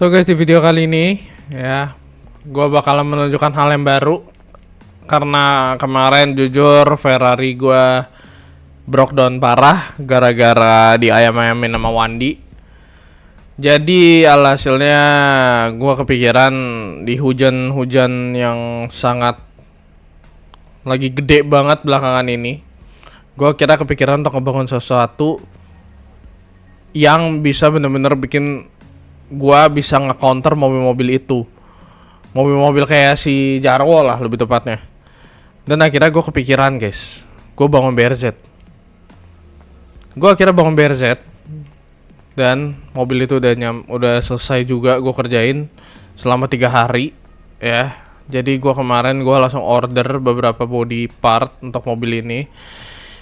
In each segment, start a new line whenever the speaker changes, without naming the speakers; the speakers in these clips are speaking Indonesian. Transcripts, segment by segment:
So guys, di video kali ini ya, gue bakalan menunjukkan hal yang baru. Karena kemarin jujur Ferrari gue broke down parah gara-gara di ayam-ayamin sama Wandi. Jadi alhasilnya gue kepikiran di hujan-hujan yang sangat lagi gede banget belakangan ini, gue kira kepikiran untuk ngebangun sesuatu yang bisa bener-bener bikin gue bisa nge-counter mobil-mobil itu. Mobil-mobil kayak si Jarwo lah lebih tepatnya. Dan akhirnya gue kepikiran guys, gue bangun BRZ. Gue akhirnya bangun BRZ. Dan mobil itu udah selesai juga gue kerjain selama 3 hari ya. Jadi gue kemarin gue langsung order beberapa body part untuk mobil ini.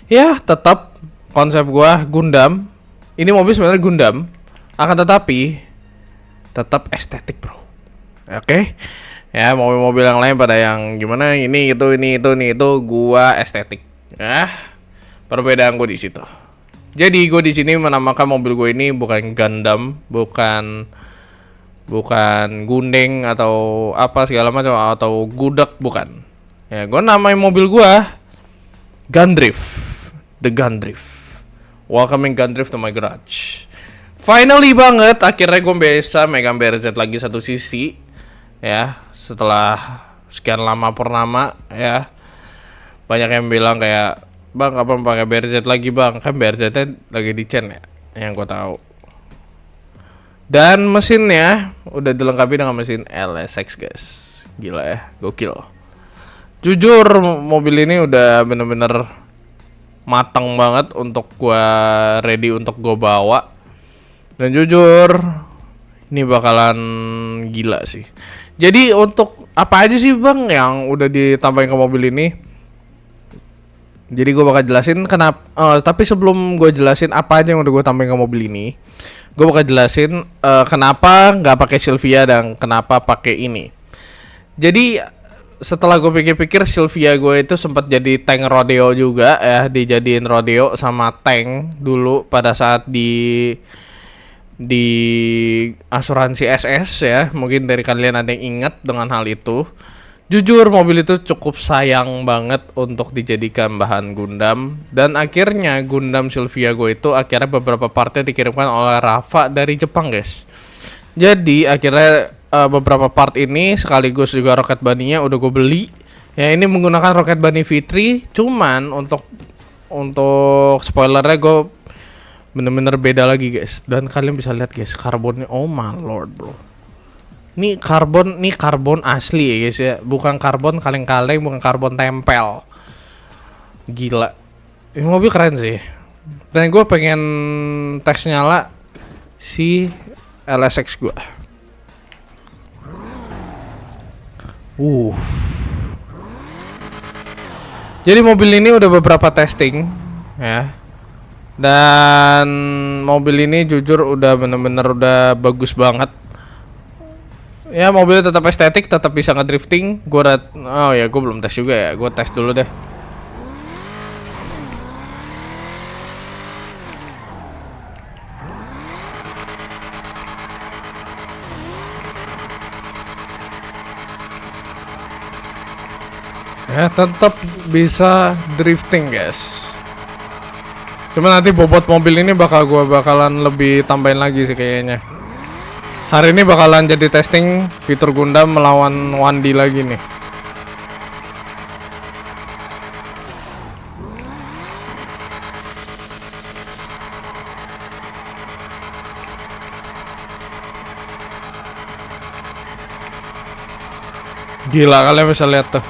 Ya tetap konsep gue Gundam. Ini mobil sebenarnya Gundam, akan tetapi tetap estetik bro. Oke. Ya mobil-mobil yang lain pada yang gimana ini itu gua estetik. Ya perbedaan gue di situ. Jadi gue di sini menamakan mobil gue ini bukan Gundam, bukan Gundeng atau apa segala macam atau Gudek, bukan. Ya gue namain mobil gue Gundrift, the Gundrift. Welcoming Gundrift to my garage. Finally banget, akhirnya gue bisa megang BRZ lagi satu sisi. Ya, setelah sekian lama purnama ya. Banyak yang bilang kayak, "Bang, kapan pakai BRZ lagi, Bang?" Kan BRZ-nya lagi di chain ya, yang gue tahu. Dan mesinnya udah dilengkapi dengan mesin LSX, guys. Gila ya, gokil. Jujur, mobil ini udah bener-bener matang banget untuk gue ready untuk gue bawa. Dan jujur, ini bakalan gila sih. Jadi untuk apa aja sih bang yang udah ditambahin ke mobil ini? Jadi gue bakal jelasin kenapa. Tapi sebelum gue jelasin apa aja yang udah gue tambahin ke mobil ini, gue bakal jelasin kenapa nggak pakai Silvia dan kenapa pakai ini. Jadi setelah gue pikir-pikir, Silvia gue itu sempat jadi tank rodeo juga ya, dijadiin rodeo sama tank dulu pada saat di asuransi SS ya. Mungkin dari kalian ada yang ingat dengan hal itu. Jujur mobil itu cukup sayang banget untuk dijadikan bahan Gundam. Dan akhirnya Gundam Silvia gue itu akhirnya beberapa partnya dikirimkan oleh Rafa dari Jepang guys. Jadi akhirnya beberapa part ini sekaligus juga Rocket Bunny-nya udah gue beli. Ya ini menggunakan Rocket Bunny V3. Cuman untuk spoilernya gue bener-bener beda lagi guys. Dan kalian bisa lihat guys, karbonnya, oh my lord bro. Ini karbon asli ya guys ya, bukan karbon kaleng-kaleng, bukan karbon tempel. Gila, ini mobil keren sih. Dan gue pengen tes nyala si LSX gue. Jadi mobil ini udah beberapa testing ya. Dan mobil ini jujur udah bener-bener udah bagus banget. Ya mobilnya tetap estetik, tetap bisa ngedrifting. Gue belum tes juga ya. Gue tes dulu deh. Ya tetap bisa drifting guys. Cuma nanti bobot mobil ini bakalan lebih tambahin lagi sih kayaknya. Hari ini bakalan jadi testing fitur Gundam melawan Wandi lagi nih. Gila, kalian bisa lihat tuh.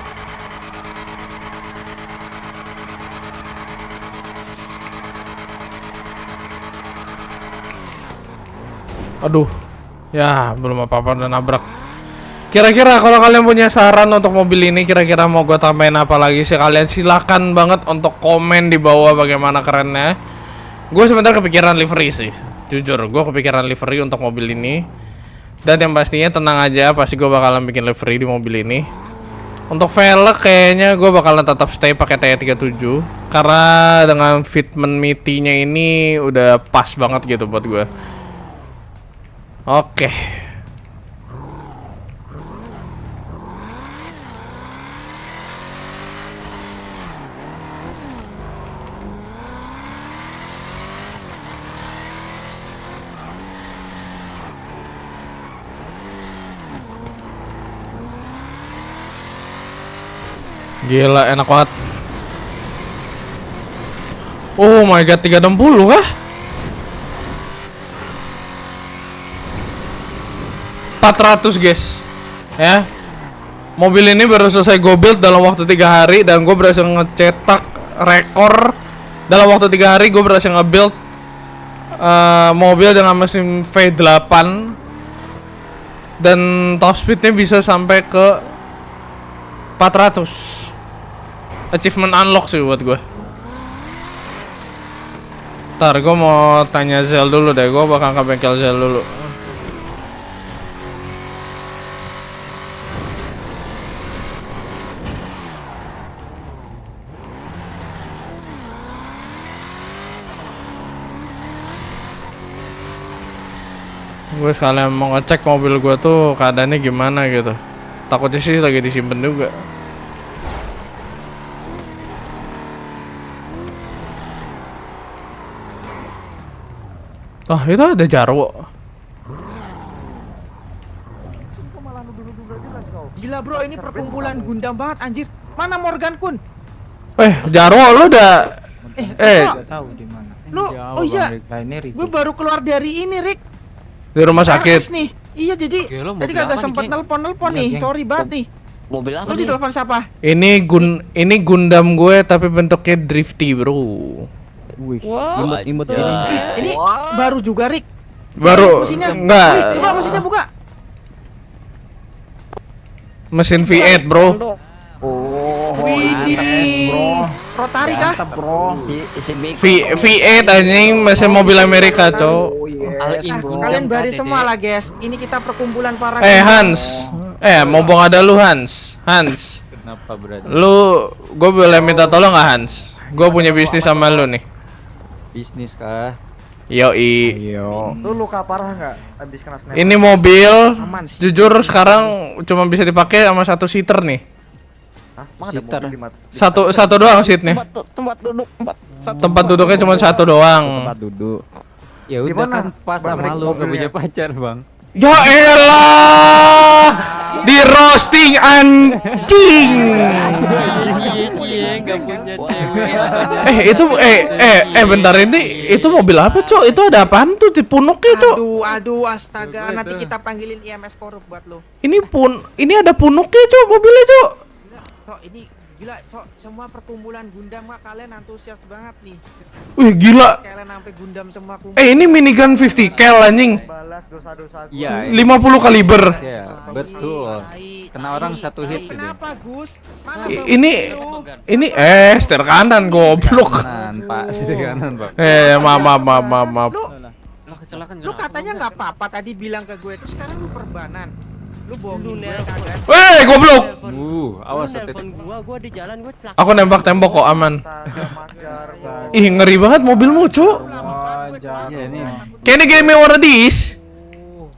Aduh. Ya, belum apa-apa udah nabrak. Kira-kira kalau kalian punya saran untuk mobil ini, kira-kira mau gue tambahin apa lagi sih? Kalian silakan banget untuk komen di bawah bagaimana kerennya. Gue sebenarnya kepikiran livery sih. Jujur, gue kepikiran livery untuk mobil ini. Dan yang pastinya tenang aja, pasti gue bakalan bikin livery di mobil ini. Untuk velg kayaknya gue bakalan tetap stay pakai T37 karena dengan fitment MITI-nya ini udah pas banget gitu buat gue. Oke. Gila, enak banget. Oh my god, 360 kah? 400 guys. Ya. Mobil ini baru selesai gue build dalam waktu 3 hari dan gue berhasil ngecetak rekor dalam waktu 3 hari. Gue berhasil nge-build mobil dengan mesin V8 dan top speednya bisa sampai ke 400. Achievement unlock sih buat gue. Ntar gue mau tanya Zel dulu deh. Gue bakal ke bengkel Zel dulu. Gue sekalian mau ngecek mobil gue tuh keadaannya gimana gitu. Takutnya sih lagi disimpan juga. Oh itu ada Jarwo.
Gila bro, ini perkumpulan Gundam banget anjir. Mana Morgan Kun?
Jarwo lu udah
Bro,
tahu di mana.
lu oh iya, gue baru keluar dari ini Rick.
di rumah
RS
sakit.
nih. Iya jadi
Gila,
tadi
mobil
kagak
apa
sempet
nih, Geng?
nelpon nih.
Geng.
Sorry banget nih.
Mobil apa
Lu
nih?
ditelepon siapa?
Ini Gundam gue tapi bentuknya drifty, bro.
Wih,
Wah,
imut
ada.
gini.
Ini baru juga Rick.
Baru
Mesinnya.
enggak
Wih, coba mesinnya buka.
mesin V8, bro.
Oh,
Wih,
mantap, bro.
Rotary kah?
Mantap, bro.
V8 anjing mesin mobil Amerika, cow.
Oh, yes.
Nah,
Gundam
kalian
kan,
baris
Dede.
semua lah guys. Ini kita perkumpulan para
Hans. Mumpung ada lu Hans.
Kenapa berarti?
Lu gue boleh minta tolong gak Hans? Gue punya bisnis sama lu nih.
Bisnis kah?
Yoi.
Yo.
Lu luka parah nggak habis kena sniper?
Ini mobil
Aman sih.
jujur sekarang cuma bisa dipakai sama satu seater nih.
Hah? Emang ada
Sitar.
mobil di
Satu doang seatnya.
Tempat duduk,
Tempat duduknya cuma satu doang.
tempat duduk. Ya
Di
udah
mana,
kan pas
Bang
sama
Rick,
lu gak
mobilnya?
punya pacar, Bang.
Ya elah, di roasting anjing.
Gak punya cewek.
Bentar itu mobil apa cok? Itu ada apaan tuh di punuknya cok?
Aduh, astaga. Nanti kita panggilin IMS korup buat lo.
Ini ada punuknya cok mobilnya cok.
Cok, ini gila, Cok. Semua perkumpulan Gundam mah kalian antusias banget nih.
Wih gila.
Kalian sampai Gundam semua kumpul.
Ini minigun 50 cal anjing.
balas dosa-dosa gua.
Iya.
50 kaliber.
Iya, betul. Kena orang satu hit gitu.
Kenapa, Gus? Mana
Ini setir kanan goblok.
Kanan, Pak. Sisi kanan, Pak.
Maaf.
Lu,
Kecelakaan
lu katanya nggak apa-apa tadi bilang ke gue, terus sekarang lu perbanan. Lu bohongin gue kagak.
Goblok.
Awas hati.
gua di jalan gua celaka.
Aku nembak tembok kok aman.
Astaga, magar, gua.
Ih ngeri banget mobilmu cok.
Iya ini.
Can you give me one of these?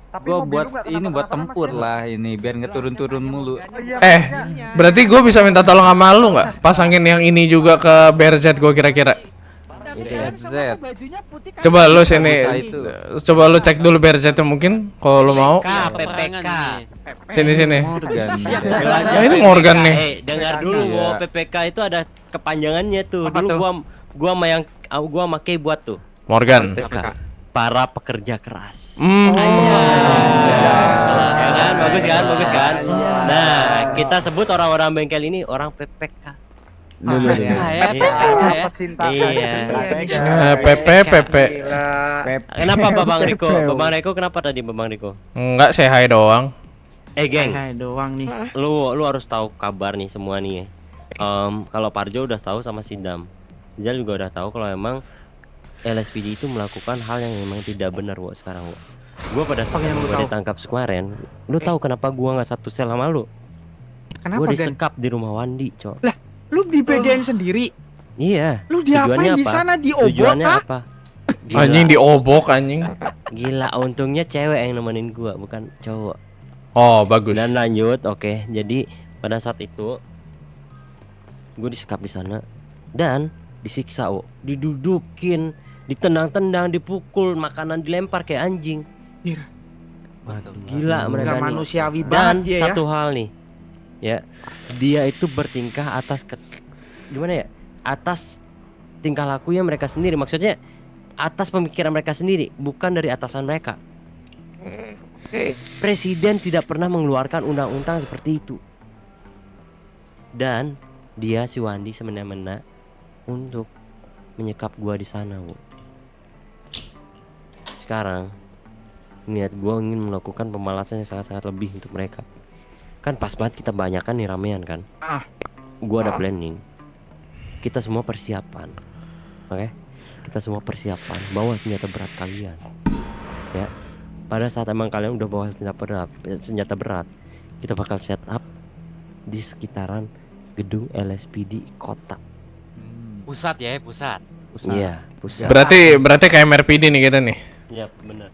Tapi
Gua
mobil
buat
lu nggak
ini buat
kenapa-napa,
tempur
Mas,
lah ini biar nggak turun-turun mulu.
Oh, iya, makanya.
Berarti gue bisa minta tolong sama lu nggak? Pasangin yang ini juga ke BRZ gue kira-kira.
Tapi
Iya,
kan semua
Zed.
bajunya putih kan.
Coba lu sini,
Bisa itu.
coba lu cek dulu BRZ -nya mungkin kalau lu mau.
PPK.
Sini.
Morgan.
Ya ini Morgan nih.
Dengar dulu,
Iya.
Wo, PPK itu ada kepanjangannya tuh.
Apa
Dulu
tuh?
gua sama yang gua make buat tuh.
Morgan.
Para pekerja keras.
Ya
Ya kan? Bagus kan? Nah, kita sebut orang-orang bengkel ini orang PPK.
Dulu
ya.
Dapat cinta.
Iya.
PP.
Kenapa Babang Riko? Babang Riko kenapa tadi Babang Riko?
Enggak, say hi doang.
Geng,
Hai doang nih.
lu harus tahu kabar nih semua nih. Kalau Parjo udah tahu sama Sidam. Zal juga udah tahu kalau emang LSPD itu melakukan hal yang memang tidak benar wo sekarang wo. Gua pada saat
yang lu
gua
tahu?
ditangkap kemarin, lu tahu kenapa gua nggak satu sel sama lu?
Kenapa
Gua
Gan?
disekap di rumah Wandi, cok.
Lah, lu dibedain sendiri.
Iya.
Lu diapain di sana, diobok
Tujuannya
kah?
apa?
Anjing diobok anjing.
Gila, untungnya cewek yang nemenin gua, bukan cowok.
Oh, bagus.
Dan lanjut, oke. Jadi pada saat itu gue disekap di sana dan disiksa, wo. Didudukin, ditendang-tendang, dipukul, makanan dilempar kayak anjing. Gila mereka
Nggak
nih.
manusiawi
Dan
banget dia ya.
satu hal nih, ya, dia itu bertingkah atas gimana ya? Atas tingkah lakunya mereka sendiri. Maksudnya atas pemikiran mereka sendiri, bukan dari atasan mereka. Presiden tidak pernah mengeluarkan undang-undang seperti itu. Dan dia si Wandi semena-mena untuk menyekap gua di sana, Bu. Sekarang niat gua ingin melakukan pembalasan yang sangat-sangat lebih untuk mereka. Kan pas banget kita banyakan nih ramean kan. Gua ada planning. Kita semua persiapan. Oke? Kita semua persiapan bawa senjata berat kalian. Ya. Pada saat emang kalian udah bawa senjata berat, kita bakal set up di sekitaran gedung LSPD kota.
Pusat ya, pusat.
Iya, pusat.
Berarti kayak MRPD nih kita nih.
Iya, benar.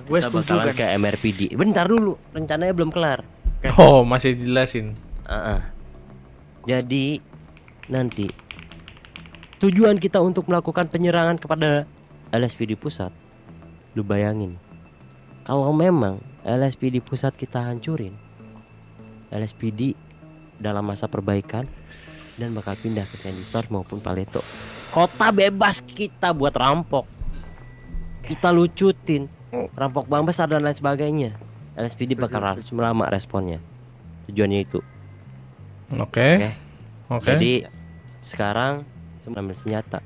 Gue
Kita
setuju
bakalan
kan.
ke MRPD. Bentar dulu, rencananya belum kelar.
Oh, masih jelasin.
Jadi nanti tujuan kita untuk melakukan penyerangan kepada LSPD pusat. Lu bayangin, kalau memang LSPD pusat kita hancurin, LSPD dalam masa perbaikan dan bakal pindah ke Sandy Shore maupun Paleto. Kota bebas kita buat rampok. Kita lucutin, rampok bank besar dan lain sebagainya. LSPD bakal lama responnya. Tujuannya itu.
Oke.
Jadi sekarang semua ambil senjata.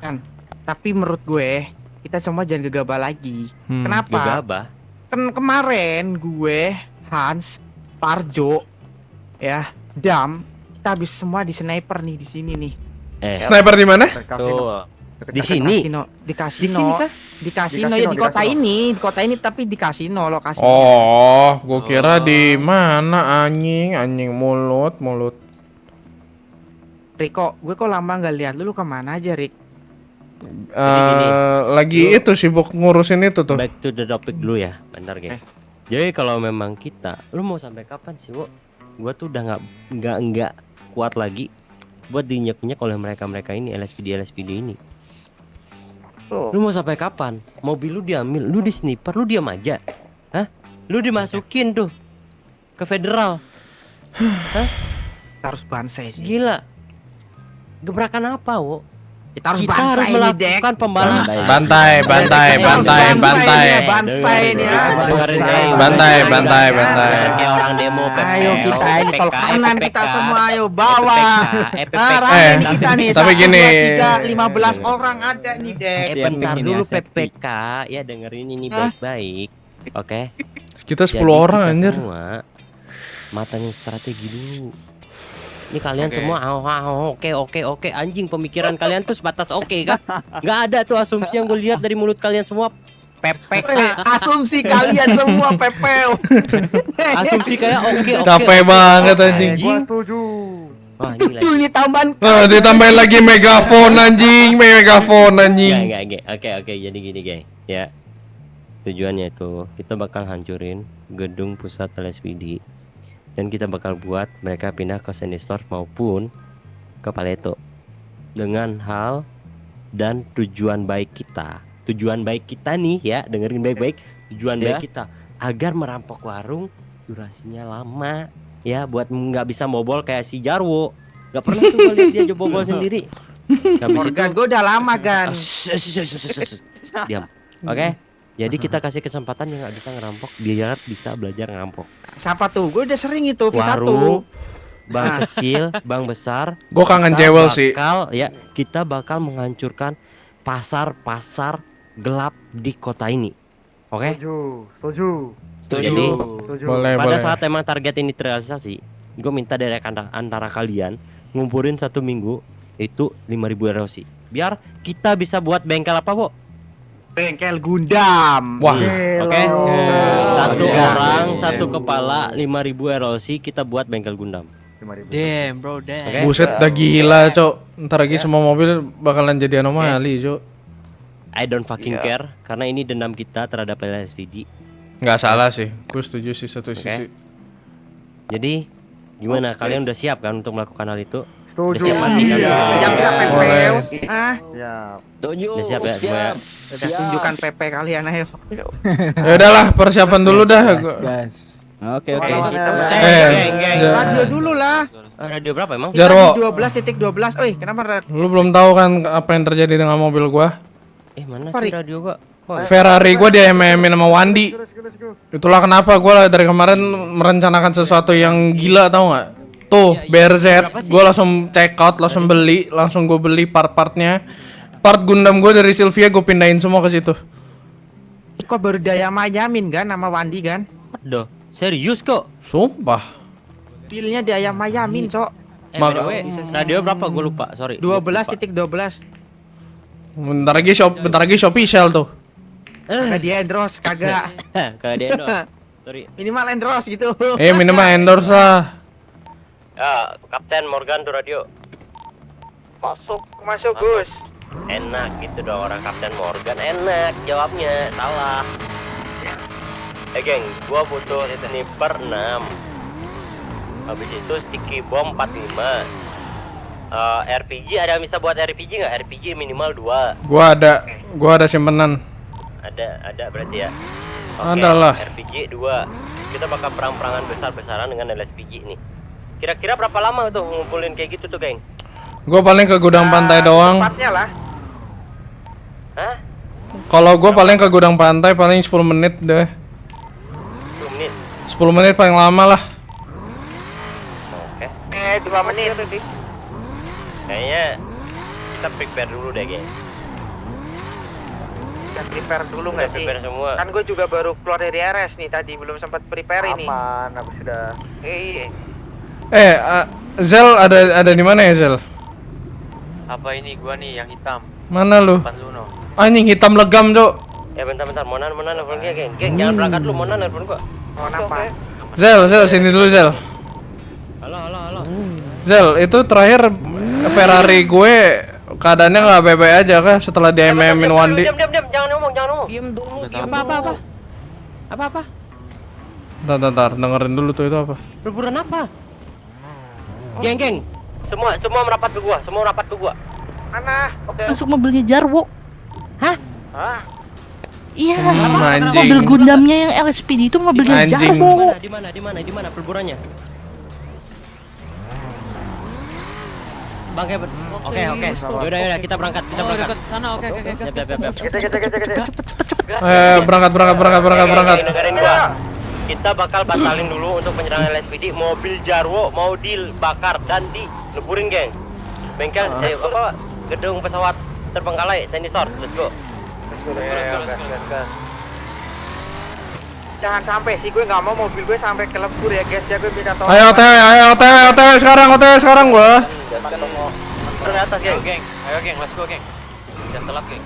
Kan. Tapi menurut gue kita semua jangan gegabah lagi.
Hmm.
Kenapa?
Gegabah.
Kan kemarin gue, Hans, Parjo, ya, Dam, kita habis semua di sniper nih di sini nih.
Sniper di mana?
Tuh. Di sini.
Di kasino. Di kasino ya di kota ini, tapi di kasino lokasinya.
Oh, gua kira di mana anjing mulut.
Riko, gue kok lama nggak lihat lu kemana aja, Rik?
Lagi itu sibuk ngurusin itu tuh.
Back to the topic dulu ya, bentar geng. Jadi kalau memang kita, lu mau sampai kapan sih, Wo? Gua tuh udah nggak kuat lagi buat dinyek-nyek oleh mereka ini LSPD ini. Lu mau sampai kapan? Mobil lu diambil, lu di sniper, lu diam aja. Hah? Lu dimasukin tuh ke federal. Hah?
Kita harus bansai sih.
Gila. Gebrakan apa, Wo?
Kita harus
Kita harus
bansai nih, Dek.
melakukan pembalasan.
Bantai.
Bansai nih ya.
Bantai.
Kayak orang demo PPK.
Ayo kita ini tol kanan kita semua ayo bawa.
PPK.
Rame nih kita nih.
tapi
1,
gini.
2, 3, 15 orang ada nih, Dek.
Bentar dulu PPK ya, dengerin ini baik-baik. Oke.
Kita 10
Jadi
orang
kita
anjir.
semua matangin strategi dulu. Ini kalian semua oke anjing, pemikiran kalian tuh sebatas oke kan? Nggak ada tuh asumsi yang gue lihat dari mulut kalian semua. PPK.
Asumsi kalian semua PPO.
Asumsi kayak oke.
Capek banget anjing.
Gua setuju.
Wah, ini
Setuju
lagi.
nih tambahan.
Ditambahin lagi megafon anjing.
Enggak. Oke. Jadi gini, geng. Ya. Tujuannya itu kita bakal hancurin gedung pusat LSPD. Dan kita bakal buat mereka pindah ke Sandy Shore maupun ke Paleto dengan hal dan tujuan baik kita. Tujuan baik kita nih ya, dengerin baik-baik. Tujuan baik kita agar merampok warung durasinya lama ya, buat nggak bisa bobol kayak si Jarwo. Nggak pernah tuh gua lihat dia bobol sendiri. Habis itu
Morgan, gue udah lama kan.
diam. Oke. Jadi kita kasih kesempatan yang nggak bisa ngerampok biar bisa belajar ngerampok.
Siapa tuh? Gue udah sering itu V1.
Warung, bank kecil, bank besar.
Gue kangen jewel sih.
Kita bakal menghancurkan pasar-pasar gelap di kota ini. Oke?
Setuju.
Jadi
Boleh.
pada saat emang target ini terrealisasi, gue minta dari antara kalian ngumpulin 1 minggu itu 5.000 erosi. Biar kita bisa buat bengkel apa, Bo?
Bengkel Gundam.
Wah.
Oke. Satu orang, satu kepala, 5.000 erosi kita buat bengkel Gundam.
Damn, bro, damn.
Oke.
Buset dah gila, Cok. Ntar lagi semua mobil bakalan jadi anomali, Cok.
I don't fucking care karena ini dendam kita terhadap LSPD.
Nggak salah sih. Gue setuju sih satu sisi.
Jadi gimana? Kalian udah siap kan untuk melakukan hal itu?
Setuju.
Udah siap mati kan?
Jam berapa PPO?
Boleh.
Ya.
Udah siap ya semua?
Udah tunjukkan PP kalian ayo.
Ya udahlah, persiapan dulu dah.
Oke, oke.
Kita
geng.
radio dulu lah.
Radio berapa emang?
Kita
Jarwo.
di 12.12. Oi, kenapa
Lu belum tahu kan apa yang terjadi dengan mobil gua?
Mana
Apa,
sih
Rik?
radio gua? Kok
Ferrari gua dia MM sama Wandi.
Let's go, let's go.
Itulah kenapa gua dari kemarin merencanakan sesuatu yang gila, tahu nggak? Tuh, BRZ, gua langsung check out, langsung beli, langsung gua beli part-partnya. Part Gundam gua dari Sylvia gua pindahin semua ke situ.
Kok baru diayam-ayamin kan sama Wandi kan?
Aduh, serius kok.
Sumpah.
Pilnya diayam-ayamin, Cok.
By the way, radio berapa? Gue lupa, sorry.
12.12.
Bentar lagi Shopee Shell tuh.
Kagak di endorse, kagak.
Kagak ada dong. Sorry.
Minimal endorse gitu.
Minimal endorse lah.
Ya, Kapten Morgan tuh radio.
Masuk, Gus.
Enak gitu dong orang Kapten Morgan, enak jawabnya. Salah. Geng, gua butuh sniper 6. Habis itu sticky bomb 45. RPG ada yang bisa buat RPG nggak? RPG minimal 2.
Gua ada simpenan.
Ada berarti ya.
Ada lah.
RPG 2. Kita bakal perang-perangan besar-besaran dengan LSPG nih. Kira-kira berapa lama tuh ngumpulin kayak gitu tuh, geng?
Gua paling ke gudang pantai doang.
Tempatnya lah.
Hah?
Kalau gua paling ke gudang pantai paling 10 menit deh.
10 menit.
10 menit paling lama lah.
Oke.
2 menit.
Kayaknya kita prepare dulu deh, geng.
Kita prepare dulu
Kita
nggak sih?
prepare semua.
Kan gue juga baru keluar dari RS nih tadi, belum sempat prepare ini.
Aman, aku sudah.
Iya.
Zel ada di mana ya, Zel?
Apa ini gua nih yang hitam?
Mana lu?
Depan Luno.
Anjing hitam legam, Cok.
Ya bentar, Monan nelfon dia, geng. Geng, jangan berangkat dulu, Monan nelfon gua.
Mau apa?
Zel, sini dulu, Zel.
Halo.
Zel, itu terakhir Ferrari gue keadaannya nggak baik-baik aja kah setelah di MM-in Wandi?
Diam, jangan ngomong.
Diam dulu.
Apa?
Bentar, dengerin dulu tuh itu apa?
Perburuan apa? Geng. Semua merapat ke gua.
Mana? Oke.
Masuk mobilnya Jarwo.
Hah?
Iya,
Anjing.
mobil Gundamnya yang LSPD itu mobilnya
Anjing.
Jarwo.
Di mana perburuannya? Bang, oke. Yaudah, kita berangkat.
Oh, dekat sana. Oke.
Siap.
Berangkat.
Dengerin gua. Kita bakal batalin dulu untuk penyerangan LSPD. Mobil Jarwo mau dibakar dan dileburin, geng. Bengkel, gedung pesawat terbengkalai, sensor. Let's go.
Jangan sampai sih, gue nggak mau mobil gue sampai kelebur ya guys ya, gue minta tolong.
Ayo OTW sekarang gua.
Turun atas, geng.
Ayo geng, let's go geng. Jangan telat geng.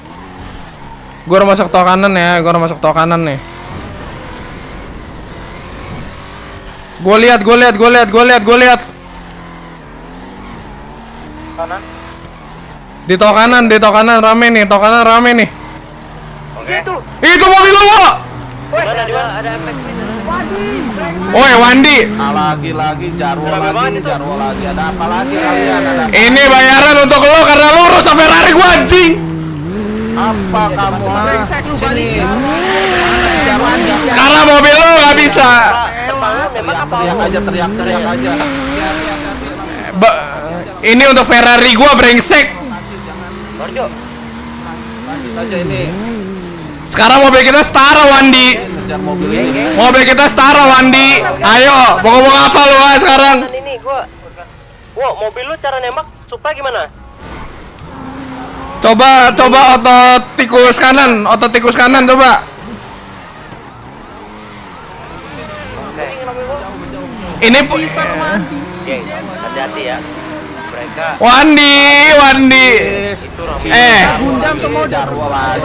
Gua udah masuk tol kanan nih. Gua lihat.
Kanan.
Di tol kanan rame nih.
Oke.
Itu mobil lu, Wo!
Di mana? Ada efek.
Woi, Wandi.
Lagi Jarwo
Rame banget itu.
lagi. Ada apa lagi kalian? Ada
Ini bayaran untuk lo karena lo rusak Ferrari gua, anjing.
apa kamu?
Brengsek lu balikin.
Sekarang mobil lo nggak bisa.
Teriak aja.
Ini untuk Ferrari gua, brengsek.
Barjo.
Lanjut aja ini.
Sekarang mobil kita setara, Wandi.
Kejar mobil ini.
Mobil kita setara, Wandi. Ayo, mau ngomong apa lu sekarang?
Ini gua. Wow, mobil lu cara nembak supaya gimana?
Coba otot tikus kanan coba. Ini
Geng, hati-hati ya. Mereka
Wandi.
Gundam semua
Jarwo lagi.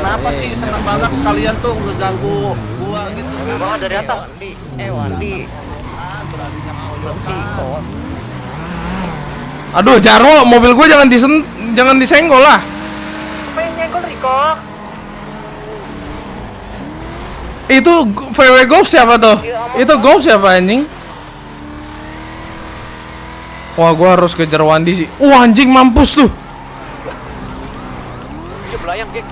Kenapa sih seneng banget kalian tuh ngeganggu gua gitu?
banget dari atas. Wandi.
Aduh, Jarwo, mobil gua jangan disenggol lah.
Apa yang nyenggol Riko?
Itu VW Golf siapa tuh? Itu Golf siapa anjing? Wah, gua harus kejar Wandi sih. Wah, anjing mampus tuh.
Dia belayang geng.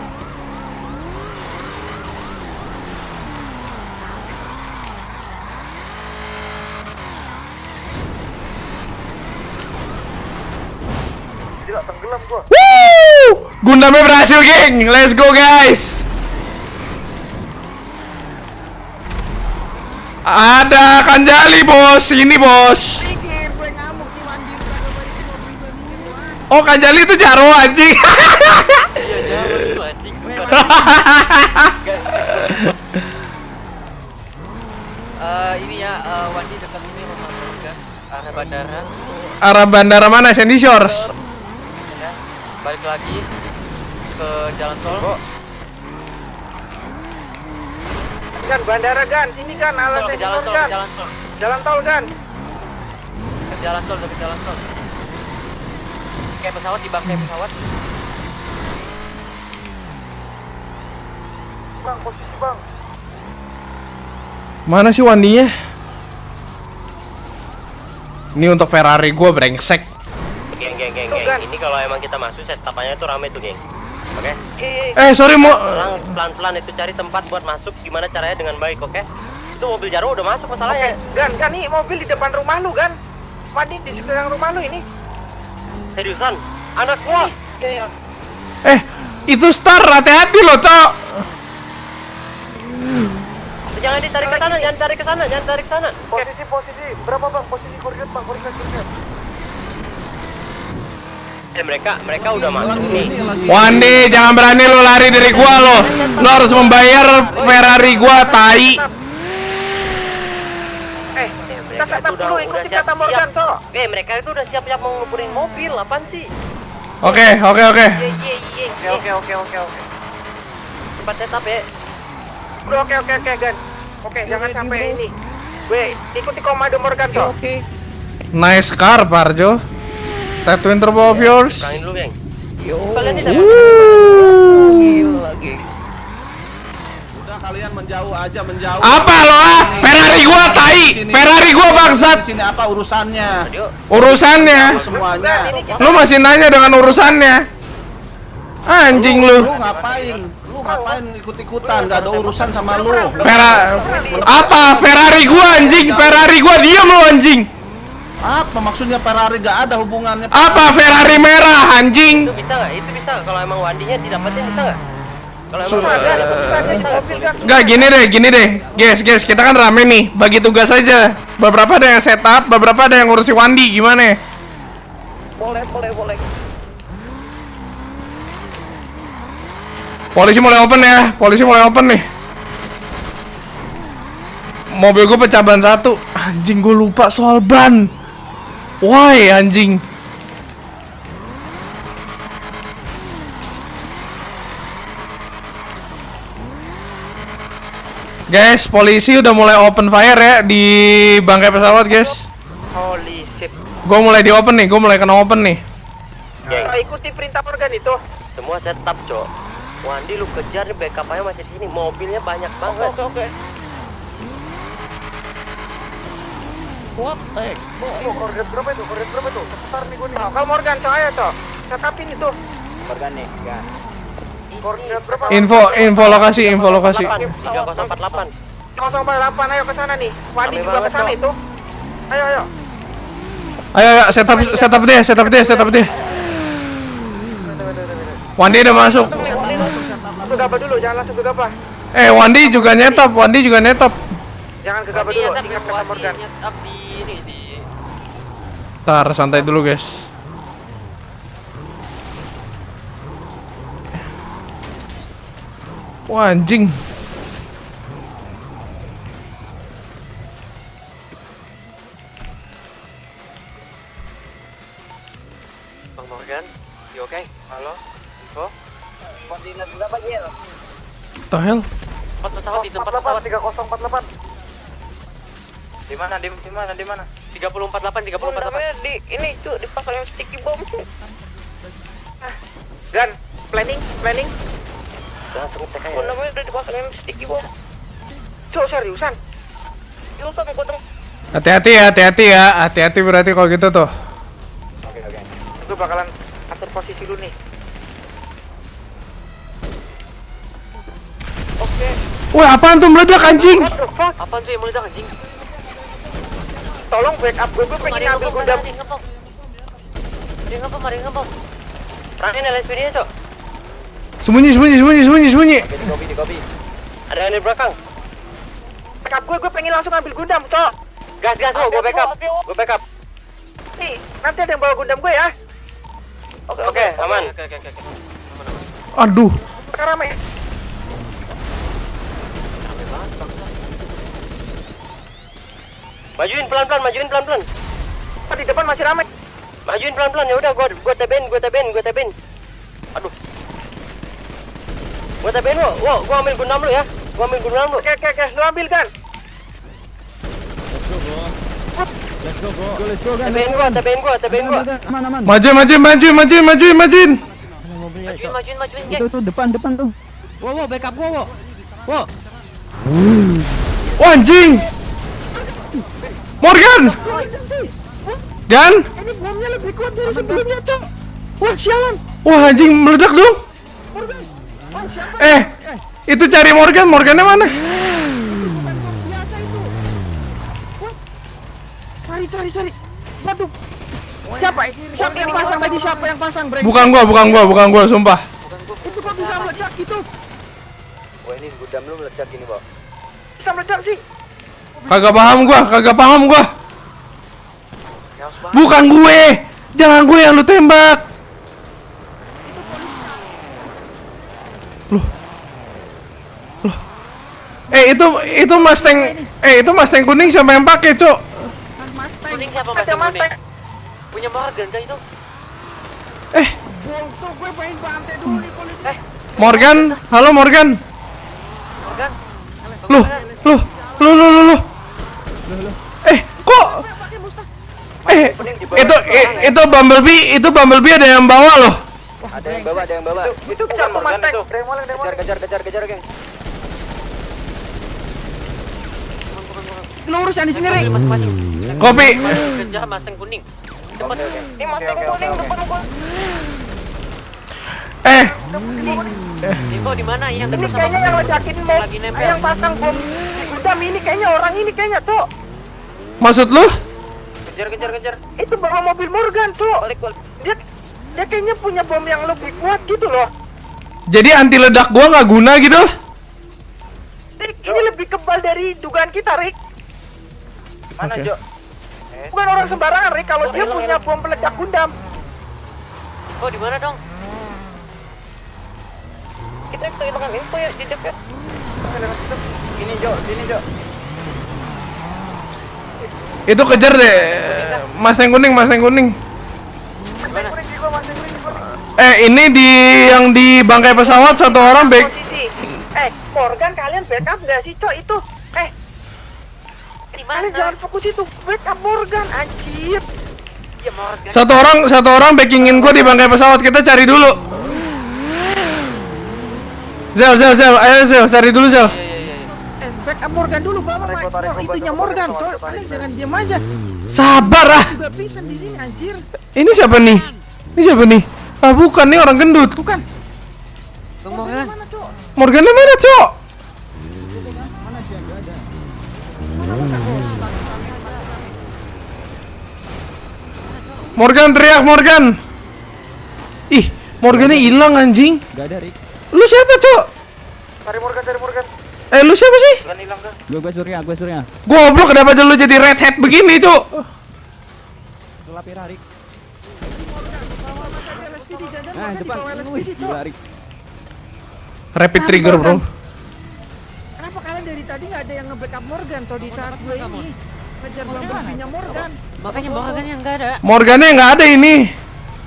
Woo! Gundamnya berhasil, geng. Let's go, guys. Ada Kanjali, bos. Ini, bos. Oh, Kanjali itu Jarwo, anjing.
Iya, jauh itu anjing. Ini ya, Wandi dekat ini memasukkan arah bandara.
Arah bandara mana? Sandy Shores.
Ya, balik lagi ke jalan tol.
Gan, bandara Gan, sini Gan, alat
Ke jalan tol, ke jalan tol.
Jalan tol Gan.
Ke jalan tol, ke jalan tol. Kayak pesawat di bangkai pesawat.
Bang, posisi Bang.
Mana sih Wandinya? Ini untuk Ferrari gua brengsek.
Geng. Ini kalau emang kita masuk setapannya itu rame tuh, geng. Oke?
Sorry mau.
Pelan-pelan itu cari tempat buat masuk. Gimana caranya dengan baik, oke? Itu mobil Jarwo udah masuk masalahnya.
Gan, nih mobil di depan rumah lu Gan. Wadi di sekitar rumah lu ini.
Seriusan? Anak gua.
Itu Star, hati-hati loh, Cok.
Jangan ditarik ke sana, jangan tarik ke sana, jangan tarik ke sana.
Posisi. Berapa Bang? Posisi koordinat Bang, koordinat.
Mereka udah masuk nih.
Wandi, jangan berani lo lari dari gua lo. Lo harus membayar Ferrari gua, tai.
Mereka itu udah siap-siap. Mereka itu udah siap-siap mau ngeburin mobil, apaan sih?
Oke.
Iya.
Oke.
Cepat setup ya.
Bro, oke Gan. Oke, jangan sampai ini. Gue ikuti komando Morgan toh. Oke.
Nice car, Parjo. That twin turbo of yours.
Kurangin dulu, geng. Kalian tidak
Udah kalian menjauh aja, menjauh.
Apa lo ah? Ferrari gua tai. Ferrari gua bangsat.
Di sini apa urusannya?
Urusannya.
Semuanya.
Lu masih nanya dengan urusannya. Anjing lu.
Lu ngapain? Lu ngapain ikut-ikutan? Gak ada urusan sama lu.
Apa? Ferrari gua anjing. Ferrari gua, diam lu anjing.
Apa maksudnya Ferrari gak ada hubungannya?
Apa Ferrari merah anjing?
Itu bisa nggak? Itu bisa. Kalau emang Wandinya didapetin bisa nggak? Kalau emang
Gak, gini deh. Guys, kita kan rame nih. Bagi tugas aja. Beberapa ada yang setup, beberapa ada yang ngurusi Wandi. Gimana?
Boleh.
Polisi mulai open nih. Mobil gue pecah ban satu. Anjing, gue lupa soal ban. Why anjing? Guys, polisi udah mulai open fire ya di bangkai pesawat, guys.
Holy shit.
Gue mulai di open nih, gue mulai kena open nih.
Ikuti perintah Morgan itu.
semua setup, Cok. Wandi lu kejar nih, backup-nya masih di sini. Mobilnya banyak banget.
Oke.
What?
Koordinat berapa itu? Sebentar nih gue nih. Kalau Morgan, ayo toh. Setupin itu.
Morgan nih, ya.
Koordinat berapa?
Info lokasi.
3048.
048, ayo ke sana nih. Wadi juga ke sana itu. Ayo.
Ayo, setup dia. Wandi udah masuk.
Langsung gabah dulu, jangan langsung gegabah.
Wandi juga nyetop.
Jangan gegabah dulu, ingat kata Morgan.
Ntar santai dulu, guys. Wah, anjing.
Bang Morgan, you okay? Halo? Info?
Koordinat berapa Jil?
What the hell?
Pesawat di tempat pesawat
3048.
di mana? 3048.
Di ini tuh di pasar yang sticky bomb. Gan, planning.
Langsung TK ya.
Namanya udah dipasang yang sticky bomb. Cok, seriusan gue dong.
Hati-hati ya. Hati-hati berarti kalau gitu tuh.
Oke. Gue bakalan atur posisi lu nih. Oke.
Wah, apaan tuh meledak anjing?
Apaan tuh yang meledak anjing?
Tolong backup gue pengen ambil gudang.
Dia ngepom. Terakhir LSPD-nya, Cok.
Sembunyi.
Di kopi. Ada yang di belakang.
Backup gue pengen langsung ambil Gundam, Cok.
Gas, lo, gue backup.
Nih, nanti ada yang bawa Gundam gue ya.
Oke, aman. Oke.
Aduh.
Sekarang rame.
Majuin pelan-pelan.
Di depan masih rame.
Majuin pelan-pelan, ya udah gua TBN. Aduh. Gua TBN lo. Gua ambil Gundam lu ya.
Oke, lu ambil kan.
TBN gua.
Majuin,
Majuin, geng.
Itu depan tuh. Wow, backup gua, wow.
Wah, anjing. Morgan. Gan.
Ini bomnya lebih kuat dari sebelumnya, Cok. Wah, sialan.
Wah, anjing meledak dong.
Wah, siapa?
Itu cari Morgan. Morgannya mana?
Biasa itu. Wah. Cari. Waduh. Siapa yang pasang tadi? Siapa yang pasang break?
Bukan gua, sumpah.
Itu kok bisa meledak gitu?
Wah, ini Gundam lu meledak ini, Bang.
Bisa meledak sih.
Kagak paham gua. Bukan gue. Jangan gue yang lu tembak. Loh. Itu Mustang kuning siapa yang pakai, Cok?
Kuning siapa
Ada
kuning? Punya Morgan kan itu?
Tuh gue pengen bantai dulu nih polisi.
Morgan, halo Morgan.
Morgan.
Loh. Kok? Itu Bumblebee ada yang bawa loh.
Ada yang bawa.
Itu siapa Mustang?
Kejar, geng.
Lurus yang di sini, Rek.
Kopi.
Kejar Mustang kuning. Cepat.
Ini Mustang kuning depan gua.
Info di mana yang
Ini
dekat sama
kayaknya yang ledakin bom,
lagi nempel.
yang pasang bom Gundam ini kayaknya orang ini kayaknya, Cok.
Maksud lu?
Kejar.
Itu bawa mobil Morgan, Cok.
Balik.
Dia kayaknya punya bom yang lebih kuat gitu loh.
Jadi anti ledak gua nggak guna gitu?
Rick, ini lebih kebal dari dugaan kita, Rick.
Mana, Jo?
Bukan orang sembarangan, Rick, kalau dia punya bom peledak Gundam.
Info di mana dong? Kita kehilangan info ya di dekat.
Sini, Jo.
Itu kejar deh. Mustang kuning. Ini yang di bangkai pesawat satu orang back.
Posisi. Morgan, kalian backup nggak sih, Cok? Itu.
Di
Kalian
mana?
jangan fokus itu. Backup Morgan, anjir.
Ya Morgan.
Satu orang backingin gua di bangkai pesawat. Kita cari dulu. Zel, ayo Zel, cari dulu Zel.
Backup Morgan dulu, bawa itunya Morgan, Cok. Kalian jangan diam aja.
Sabar ah.
Juga pingsan di sini, anjir.
Ini siapa nih? Ah, bukan, nih orang gendut.
Bukan.
Morgan.
Mana, Cok?
Morgannya mana, Cok? Morgan teriak, Morgan. Ih, Morgannya hilang anjing.
Gak ada, Rick.
Lu siapa, Cok?
Cari Morgan.
Lu siapa sih?
Gue Surya.
Goblok, kenapa aja lu jadi red hat begini, Cok?
Sulap ya, Rick.
LSPD jajan,
Nah,
makanya
depan.
dibawa LSPD, Cok.
Gila, Rick.
Rapid trigger, bro.
Kenapa kalian dari tadi nggak ada yang nge-backup Morgan, Cok, di saat gue ini ngejar Bumblebee-nya Morgan?
Makanya Morgan yang enggak ada.
Morgannya nggak ada ini.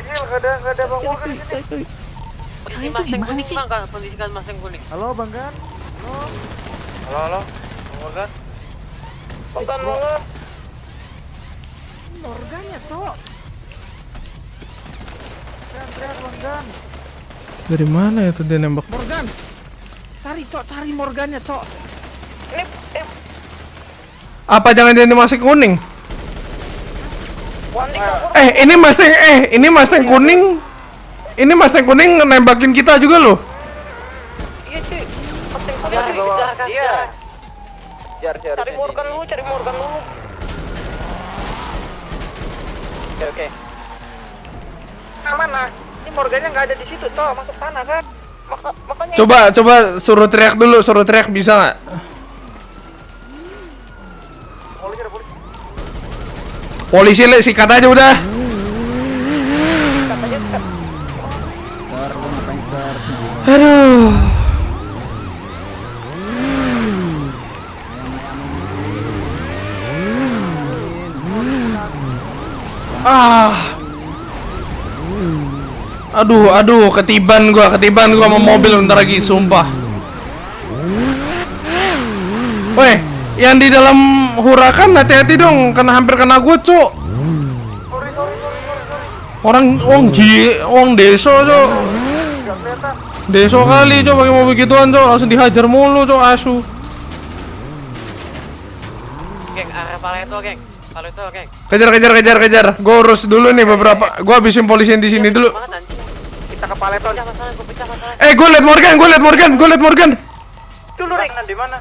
Nggak ada Bang Morgan di sini.
Ini Mustang kuning, Bang. Kondisikan Mustang kuning.
Halo, Bang Gan.
Halo. Morgan.
Morgan. Morgan ya, Cok. Teriak Bang Gan.
Dari mana ya tuh dia nembak?
Morgan. Cari Morgannya, Cok.
Apa jangan-jangan dia masih kuning? Ini Mustang kuning. Ini Mustang kuning nembakin kita juga loh.
Iya, cuy.
Cari Morgan dulu.
Mana? Ini Morgannya nggak ada di situ, toh masuk sana kan. Makanya
Coba suruh teriak dulu, suruh teriak bisa nggak? Polisi le, sikat aja udah. Aduh. Aduh, ketiban gua sama mobil bentar lagi, sumpah. Weh, yang di dalam hurakan hati-hati dong, hampir kena gua, Cuk. Orang deso, Cuk. Deso kali, Cuk, pakai mobil gituan, Cuk, langsung dihajar mulu, Cuk, asu.
Geng, area Paleto, geng. Paleto, geng.
Kejar. Gua urus dulu nih beberapa. Gua habisin polisi di sini dulu.
Banget anjing.
kita ke Paleto.
Pecah masalah, gua pecah masalah.
Gue liat Morgan.
Dulu Rick.
Di mana?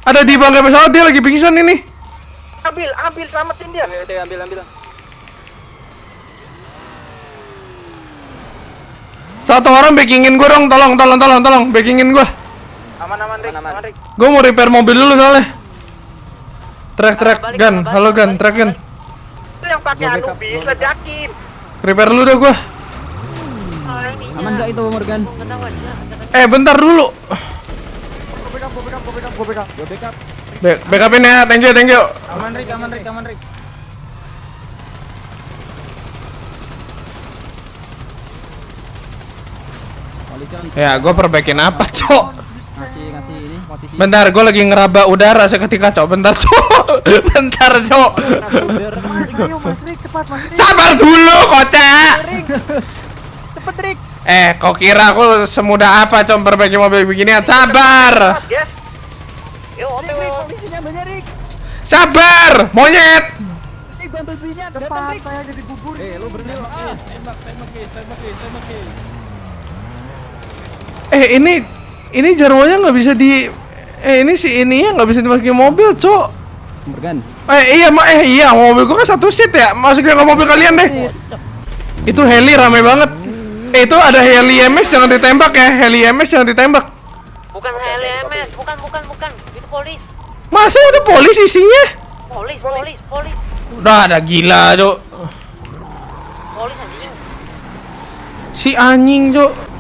Ada di bangkai pesawat, dia lagi pingsan ini.
Ambil selamatin dia.
Oke, ambil.
Satu orang backingin gue dong, tolong backingin gue.
Aman, Rick.
Gue mau repair mobil dulu soalnya. Track gun, halo gun, track gun.
Itu yang pakai Anubis, ledakin.
Repair dulu dah gue.
Aman nggak itu Morgan?
Bentar dulu.
Gue backup.
Backupin ya, thank you.
Aman Rick.
Ya, gue perbaikin apa, Cok?
Ngasih ini posisi.
Bentar, gue lagi ngeraba udara seketika, Cok. Bentar, Cok.
Mas Rick, cepat Mas Rick.
Sabar dulu, kocak.
Cepet Rick.
Kau kira aku semudah apa, Cok, perbaiki mobil beginian? Sabar.
Yo, OTW.
Polisinya banyak Rick.
Sabar, monyet.
Rick bantu belinya. Depan saya jadi bubur. Lu berhenti lo. Tembak.
Ini jarwonya nggak bisa di ini si ininya nggak bisa dimasukin mobil, Cok.
Morgan.
Iya, mobil gua kan satu seat ya. Masukin ke mobil kalian deh. Itu heli rame banget. Itu ada heli MS, jangan ditembak ya.
Bukan HLMS, bukan. Itu polis.
Masa itu polis isinya?
Polis.
Udah ada gila, Cok.
Polis anjing.
Si anjing, Cok.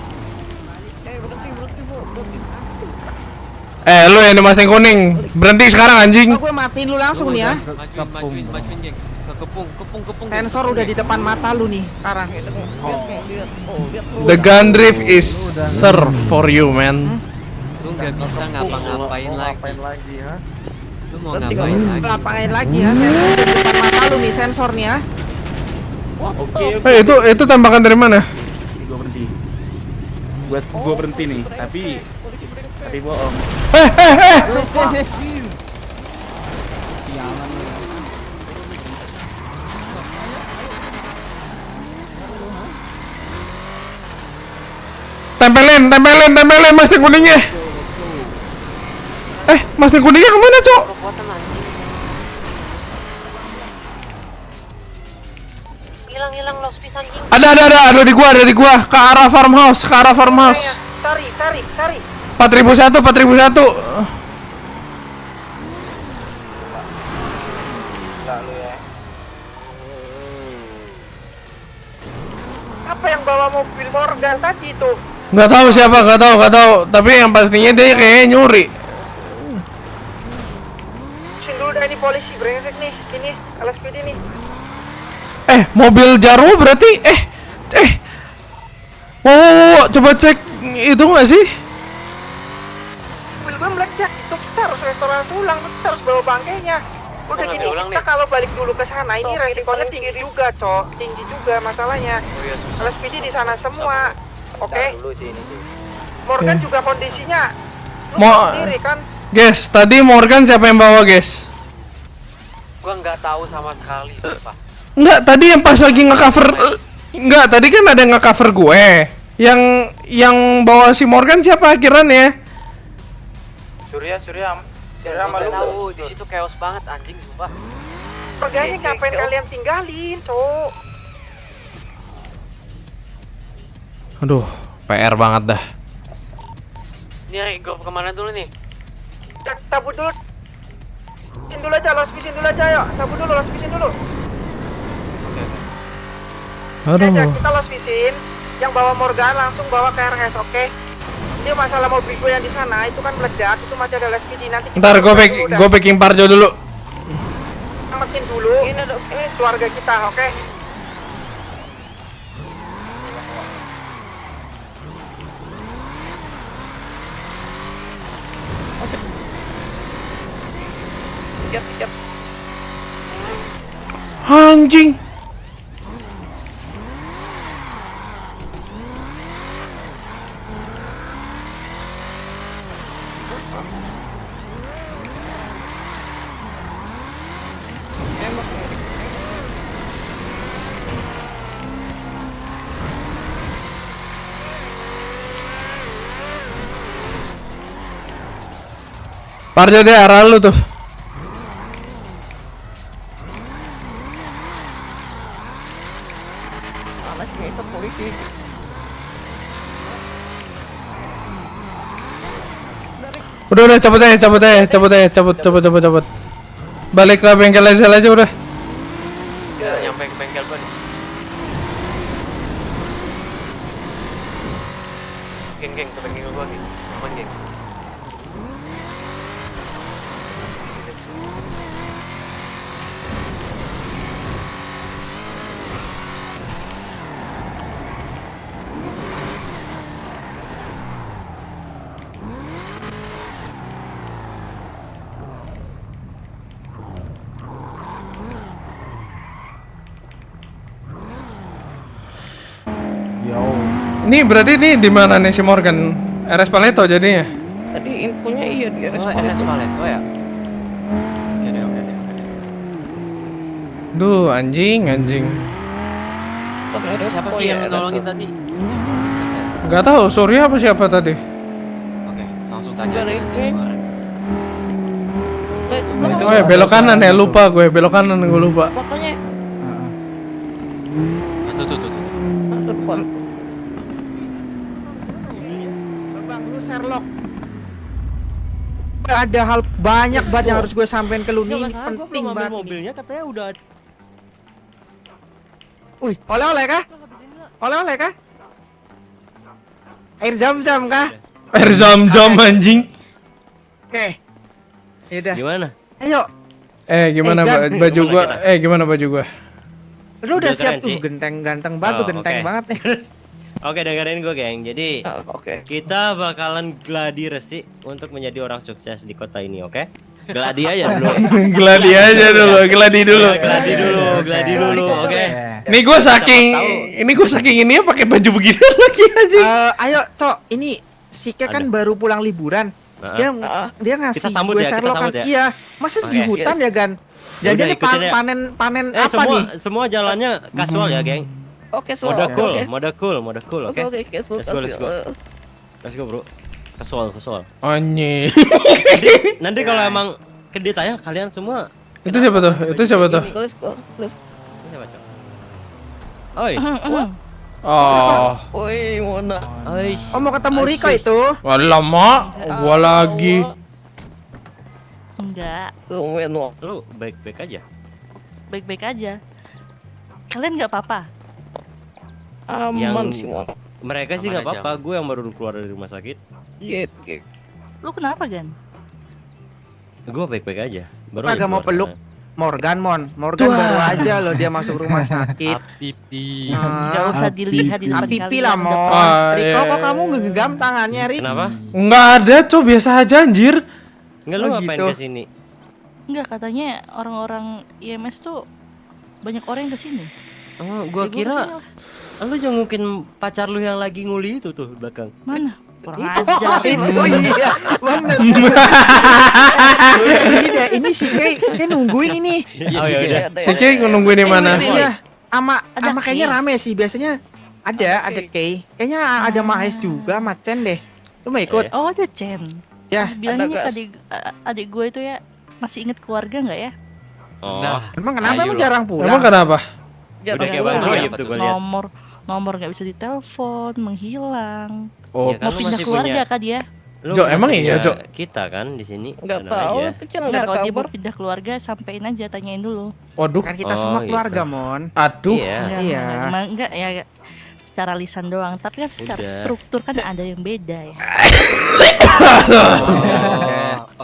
Lu yang di masing kuning, berhenti sekarang anjing.
Gue matiin lu langsung nih ya.
Majuin, geng. Kepung.
Sensor udah di depan mata lu nih sekarang.
The gun drift is serve for you, man.
Lu nggak bisa ngapa-ngapain lagi. Lu mau
Tinggal
ngapain lagi?
ngapain lagi ya? Sensor udah di depan mata lu nih, sensor nih ya.
Itu tembakan dari mana?
Gue berhenti. Gue berhenti nih, tapi bohong.
Tempelin masing kuningnya. Masing kuningnya kemana, Cok?
Kekuatan anjing. Hilang lost piece anjing.
Ada di gua ke arah farmhouse.
Tarik.
4001.
Apa yang bawa mobil Morgan tadi itu?
Nggak tahu siapa, nggak tahu. Tapi yang pastinya dia kayaknya nyuri.
Sini dulu dah, ini polisi brengsek nih. Ini LSPD nih.
Mobil Jarwo berarti Wow, coba cek itu nggak sih?
Mobil gue meledak itu, kita harus restoran ulang, kita harus bawa bangkainya. Udah gini, kita kalau balik dulu ke sana ini resikonya tinggi juga, tinggi juga masalahnya. LSPD di sana semua, oke? Morgan juga kondisinya, lu sendiri kan?
Guys, tadi Morgan siapa yang bawa, guys?
Gua nggak tahu sama sekali, Pak.
Enggak, tadi yang pas lagi nge-cover enggak, tadi kan ada yang nge-cover gue. Yang bawa si Morgan siapa akhirannya?
Surya
Gua tahu di situ chaos banget anjing, sumpah.
Morgannya ngapain kalian tinggalin,
Aduh, PR banget dah.
Ini gue kemana dulu nih?
Cabut dulu. Spisin dulu aja, lo spisin dulu aja, yuk. Cabut dulu, lo spisin dulu.
Aduh.
Aja, kita lo spisin. Yang bawa Morgan langsung bawa ke RS, oke? Ini masalah mobil gue yang di sana itu kan meledak, itu masih ada LSPD nanti.
Ntar gue packing Parjo dulu.
Selamatin dulu. Ini keluarga kita, oke? Siap.
Anjing. Parjo deh arah lu tuh. Udah cabut aja. Balik ke bengkel aja udah.
Udah nyampe ke bengkel gue nih. Geng, ke bengkel gue nih. Aman, geng.
Ini berarti nih di mana nih si Morgan? RS Paleto jadinya.
Tadi infonya iya di RS
RS Paleto ya? Oke deh.
Duh, anjing.
Siapa sih yang nolongin tadi?
Gak tahu, Surya apa siapa tadi?
Oke, langsung tanya.
Oh ya, belok kanan ya, lupa gue lupa.
Pokoknya
Tuh.
depan.
Bang, lu Sherlock. Ada hal banyak banget yang harus gue sampein ke lu nih, penting banget ini.
Mobilnya katanya udah.
Wih, oleh-oleh kah? Oleh-oleh kah? Air zam-zam kah?
Air zam-zam anjing.
Oke. Yaudah.
Gimana?
Ayo.
Gimana
Dan-
baju gua? Gimana baju gua?
Lu udah
Udah
siap
keren
tuh,
sih.
ganteng banget tuh,
Oh,
genteng
oke.
banget nih.
Oke, dengerin gue, geng. Jadi
Oke.
kita bakalan gladi resi untuk menjadi orang sukses di kota ini, oke? Gladi aja dulu.
Gladi aja dulu, gladi dulu.
Gladi dulu, oke?
Ini gua saking ini ya pakai baju begini lagi aja.
Ayo, Cok, ini Sike kan baru pulang liburan. Dia ngasih
Kita sambut
gue
ya, kita
Sherlock kan.
sambut ya.
Iya, masa di
Oke.
hutan ya, Gan?
Ya udah,
Jadi
ikutin ya.
panen apa
semua
nih?
semua jalannya kasual ya, geng.
Oke,
Mode cool, oke?
Oke,
Let's go. Let's go, bro. Kasual.
Anjing.
Nanti kalau emang ditanya kalian semua
Itu siapa tuh?
Siapa, Cok? Oi.
Oh.
Woi, Mona.
Oh, mau ketemu Riko itu?
Wah, lama gua lagi.
Enggak,
Tumben, Wong.
Lu baik-baik aja.
baik-baik aja. Kalian nggak apa-apa?
Aman
Yang-
sih, Wong.
Mereka sih
Aman
nggak
aja,
apa-apa, gue yang baru keluar dari rumah sakit.
Iya.
Lu kenapa, Gan?
Gue baik-baik aja. Baru
Kagak
aja
mau
keluar
peluk.
sana.
Morgan baru aja loh dia masuk rumah sakit.
Pipi.
Nggak usah dilihat di depan
Pipi
kalian.
lah,
udah
Mon.
Ah,
Riko,
iya.
kok kamu ngegam tangannya, Rik?
Kenapa?
Enggak ada, tuh biasa aja anjir.
Enggak, lu
Oh,
ngapain
gitu.
kesini?
Enggak, katanya orang-orang IMS tuh banyak orang yang kesini.
Oh, gua
Ya, gua
kira
kesini.
lu jengukin pacar lu yang lagi nguli itu tuh belakang.
Mana? Kurang
Oh,
ajar.
itu iya, bener. Ini si Kay nungguin ini.
Oh ya udah.
Si Kay nungguin di mana?
Iya, ama
Ada
kayaknya
Kay.
rame sih biasanya. Ada Kay. Kayaknya ada Mahes juga, Macen deh. Lu mau ikut?
Oh, ada Chen.
Ya,
Bilangnya
ada gas.
adik gue itu ya masih inget keluarga nggak ya?
Oh.
Nah,
emang kenapa
Ayo
emang
lo.
jarang pulang?
Emang kenapa?
Udah kayak Bang
Iya,
Goib
apa
tuh
tuh?
gua lihat.
nomor nggak bisa ditelepon, menghilang.
Oh,
Ya kan
Mau
lu
pindah
masih
keluarga
punya
kah dia?
lu
Jo,
masih
emang iya,
punya
Jo?
kita kan di sini.
Nggak
Tenang
tahu,
aja.
itu kan nggak
Enggak,
ada
kalau dia
kabar.
mau pindah keluarga sampein aja, tanyain dulu.
waduh,
Kan kita
Oh,
semua
gitu.
keluarga, Mon.
aduh.
Iya.
Iya.
Enggak ya secara lisan doang, tapi kan secara
Udah.
struktur kan ada yang beda ya.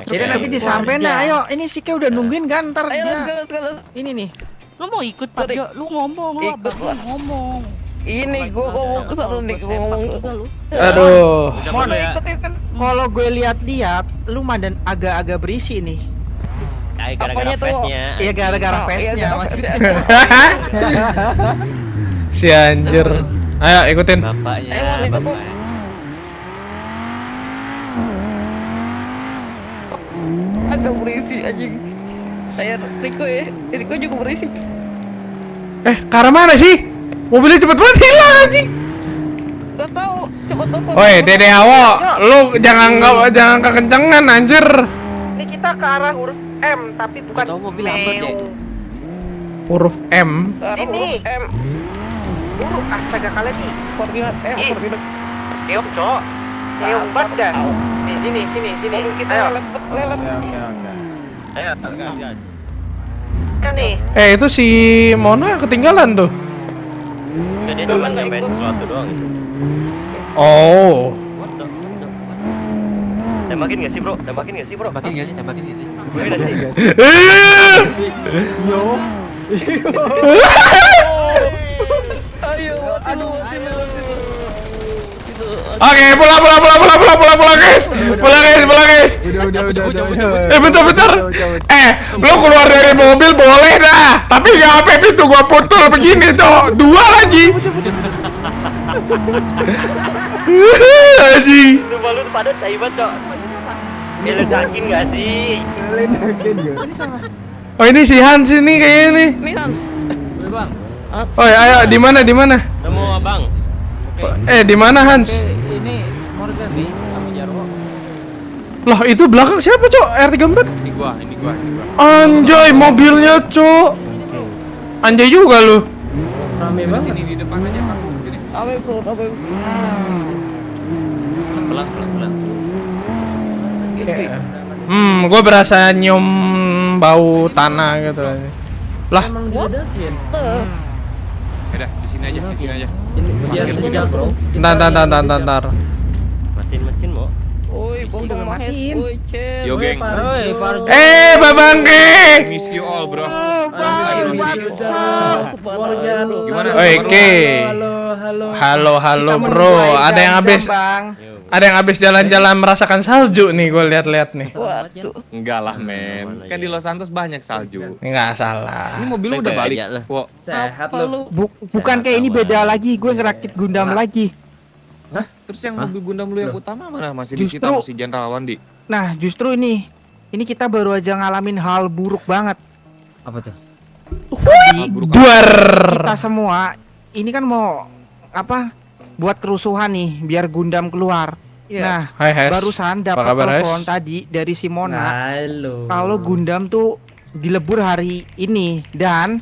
Jadi nanti disampein
Keluarga.
nah, ayo ini si Ke udah nungguin kan ntar
Ayo,
dia.
let's go.
Ini nih.
Lu mau ikut Pak Jo? Lu ngomong, lu
Ikut,
abang lu ngomong.
Ini gua ngomong ke sana nih, gua ngomong.
Juga lu.
Aduh.
Mon,
Ikutin.
kalau gue lihat-lihat lu madan agak-agak berisi nih.
Gara-gara
Apanya tuh?
face-nya.
Iya gara-gara
Oh, iya,
face-nya
gara-gara
maksudnya.
Si anjir. Ayo ikutin.
Bapaknya.
Ayo, Mon, ikut, Mon.
bapaknya.
Agak berisi anjing. Saya Riko ya. Riko juga berisi.
Ke arah mana sih? Mobilnya cepet banget hilang anjing.
Gak tahu. Coba telepon.
Woi, Dede Awo, lu jangan kekencengan anjir.
Ini kita ke arah huruf M tapi bukan
Nggak tahu mobil lambat ya.
Meo.
Huruf M.
Ini M. Huruf astaga kalian nih.
Koordinat
Ih.
koordinat.
Keong, Cok. Keong banget dah. Nih, sini.
Kita
Ayo.
lelet.
Ayo, gas.
Kan nih.
Itu si Mona ketinggalan tuh.
Enggak, dia cuma nyampein sesuatu doang itu.
Oh.
What the? Tembakin nggak sih bro? Tembakin nggak sih bro?
Tembakin nggak sih? Tembakin nggak sih?
Tembakin nggak sih?
Ayo, aduh.
Oke, pulang guys. Pulang guys.
Udah.
Bentar. Lu keluar dari mobil boleh dah, tapi nggak sampai pintu gua putul begini, Cok. Dua lagi. Anjing.
Sumpah lu pada taibat cok. Ledakin nggak sih?
Oh, ini si Hans ini kayaknya nih.
Ini Hans.
Oh, ayo di mana?
Nemu abang.
Di mana Hans?
Ini Morgan nih sama Jarwo.
Lah, itu belakang siapa, Cok? R34?
Ini gua.
Anjay, mobilnya, Cok. Anjay juga lu.
Rame banget. Sini di depan aja, Pak. Sini.
Awe bro.
Pelan.
Gue berasa nyium bau tanah gitu. Lah,
Udah, di sini aja.
Biar sejak bro.
ntar.
Matiin mesin mau.
Woi, bong mahes.
matiin.
Woi, cel.
Yo, geng.
Babangke.
Miss you all, bro. Gimana?
Oke. Halo, bro. Ada yang habis jalan-jalan merasakan salju nih, gue lihat-lihat nih.
Waduh.
Enggak lah, men. Kan di Los Santos banyak salju.
Nggak salah.
Ini mobil lu udah
Baik-baik
balik.
aja lah.
Wo.
Sehat lu.
Bukan kayak ini beda lagi, gue ngerakit Gundam lagi.
Hah? Terus yang mobil Gundam lu yang utama mana? Masih disita
Justru-
sama si Jenderal Wandi.
Nah, justru ini kita baru aja ngalamin hal buruk banget.
Hal buruk apa?
Duar.
Kita semua ini kan mau buat kerusuhan nih biar Gundam keluar.
Iya.
Nah,
Hai, Hes.
barusan
Apa
dapat
kabar, Hes?
telepon tadi dari si Mona. Kalau Gundam tuh dilebur hari ini dan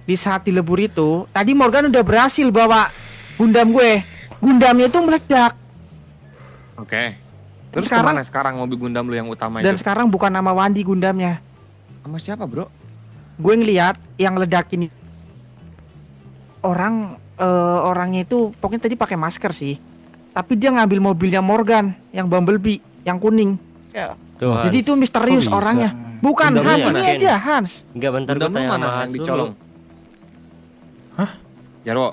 di saat dilebur itu tadi Morgan udah berhasil bawa Gundam gue. Gundamnya itu meledak
Oke. Terus
Sekarang-
kemana sekarang mobil Gundam lu yang utama
dan
itu?
sekarang bukan nama Wandi Gundamnya.
Sama siapa, bro?
Gue ngeliat yang ledakin orangnya itu pokoknya tadi pakai masker sih. Tapi dia ngambil mobilnya Morgan yang Bumblebee yang kuning.
Ya.
Tuh,
Jadi itu misterius
Kok bisa?
orangnya. Bukan
Gundam
Hans,
mana?
ini aja Hans.
Enggak, bentar
Gundam
gue
lu
tanya
mana
sama
yang
Hans
dicolong?
dulu.
Jarwo.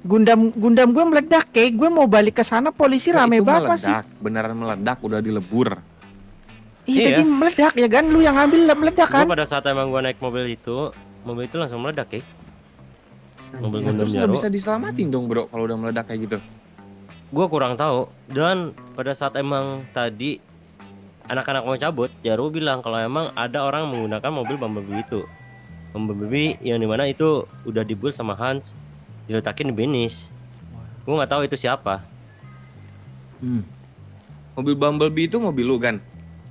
Gundam gue meledak kayak gue mau balik ke sana polisi
Nah,
rame
itu
banget masih.
meledak. Beneran meledak, udah dilebur.
Iya
Iya.
tadi meledak ya kan, lu yang ngambil meledak kan?
Gue pada saat emang gue naik mobil itu langsung meledak ya. Mobil
Ya,
Gundam
terus nggak
Jarwo.
bisa diselamatin dong, bro, kalau udah meledak kayak gitu.
Gue kurang tahu. Dan pada saat emang tadi anak-anak mau cabut, Jarwo bilang kalau emang ada orang menggunakan mobil Bumblebee itu. Bumblebee yang dimana itu udah dibuild sama Hans, diletakin di Benis. Gue nggak tahu itu siapa.
Mobil Bumblebee itu mobil lu kan?